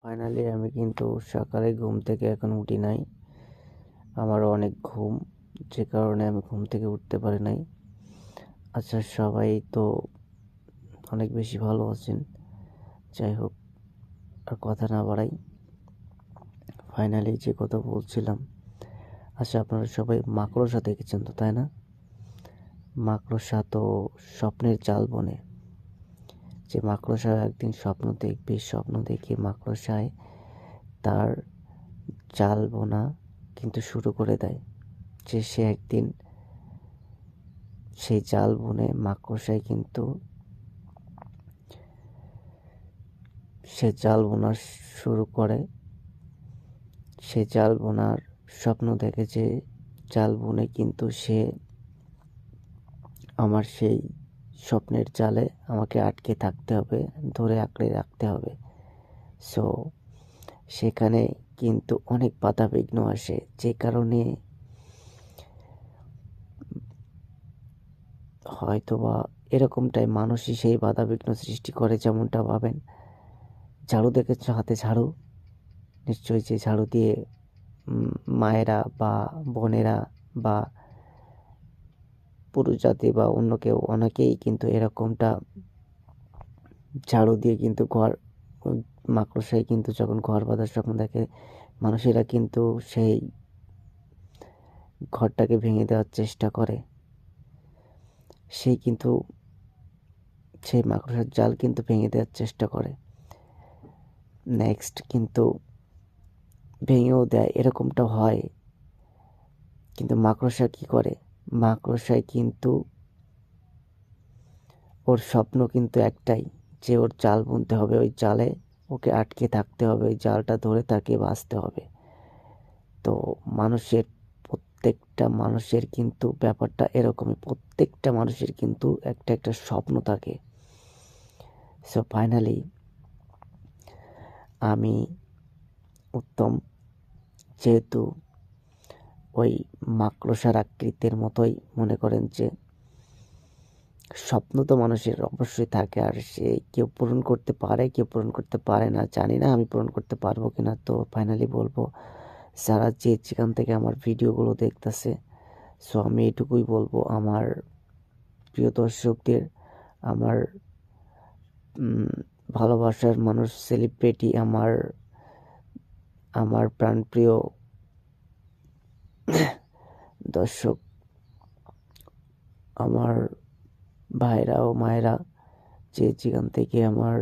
Finally আমি কিন্তু সকালে ঘুম থেকে এখন উঠি নাই। আমারও অনেক ঘুম, যে কারণে আমি ঘুম থেকে উঠতে পারি নাই। আচ্ছা, সবাই তো অনেক বেশি ভালো আছেন। যাই হোক, আর কথা না বাড়াই, ফাইনালি যে কথা বলছিলাম। আচ্ছা, আপনারা সবাই মাকড়সা দেখেছেন তো, তাই না? মাকড়সা তো স্বপ্নের জাল বনে। যে মাকড়সা একদিন স্বপ্ন দেখে মাকড়সায় তার জাল বোনা কিন্তু শুরু করে দেয়। যে সে একদিন সেই জাল বুনে মাকড়সায় কিন্তু সে জাল বোনা শুরু করে। সে জাল বোনার স্বপ্ন দেখে যে জাল বুনে কিন্তু সে আমার সেই স্বপ্নের জালে আমাকে আটকে থাকতে হবে, ধরে আঁকড়ে রাখতে হবে। সো সেখানে কিন্তু অনেক বাধাবিঘ্ন আসে, যে কারণে হয়তোবা এরকমটাই মানুষই সেই বাধাবিঘ্ন সৃষ্টি করে। যেমনটা ভাবেন, ঝাড়ু দেখেছ, হাতে ঝাড়ু, নিশ্চয়ই যে ঝাড়ু দিয়ে মায়েরা বা বোনেরা বা পুরুষ জাতি বা অন্য কেউ অনেকেই কিন্তু এরকমটা ঝাড়ু দিয়ে কিন্তু মাকড়সায় কিন্তু যখন ঘর বাঁধার স্বপ্ন দেখে, মানুষেরা কিন্তু সেই ঘরটাকে ভেঙে দেওয়ার চেষ্টা করে। সেই মাকড়সার জাল কিন্তু ভেঙে দেওয়ার চেষ্টা করে। নেক্সট কিন্তু ভেঙেও দেয়, এরকমটা হয়। কিন্তু মাকড়সা কি করে? মাকড়সায় কিন্তু ওর স্বপ্ন কিন্তু একটাই, যে ওর জাল বুনতে হবে, ওই জালে ওকে আটকে থাকতে হবে, ওই জালটা ধরে তাকে বাঁচতে হবে। তো প্রত্যেকটা মানুষের কিন্তু ব্যাপারটা এরকমই। প্রত্যেকটা মানুষের কিন্তু একটা একটা স্বপ্ন থাকে। সো ফাইনালি আমি উত্তম, যেহেতু ওই মাকড়সার আকৃতির মতোই, মনে করেন যে স্বপ্ন তো মানুষের অবশ্যই থাকে, আর সে কেউ পূরণ করতে পারে, কেউ পূরণ করতে পারে না। জানি না আমি পূরণ করতে পারবো কিনা। তো ফাইনালি বলবো, যারা যেখান থেকে আমার ভিডিওগুলো দেখতেছে, সো আমি এটুকুই বলবো আমার প্রিয় দর্শকদের, আমার ভালোবাসার মানুষ, সেলিব্রিটি, আমার প্রাণপ্রিয় দর্শক, আমার ভাইরা ও মায়েরা, যে যেখান থেকে আমার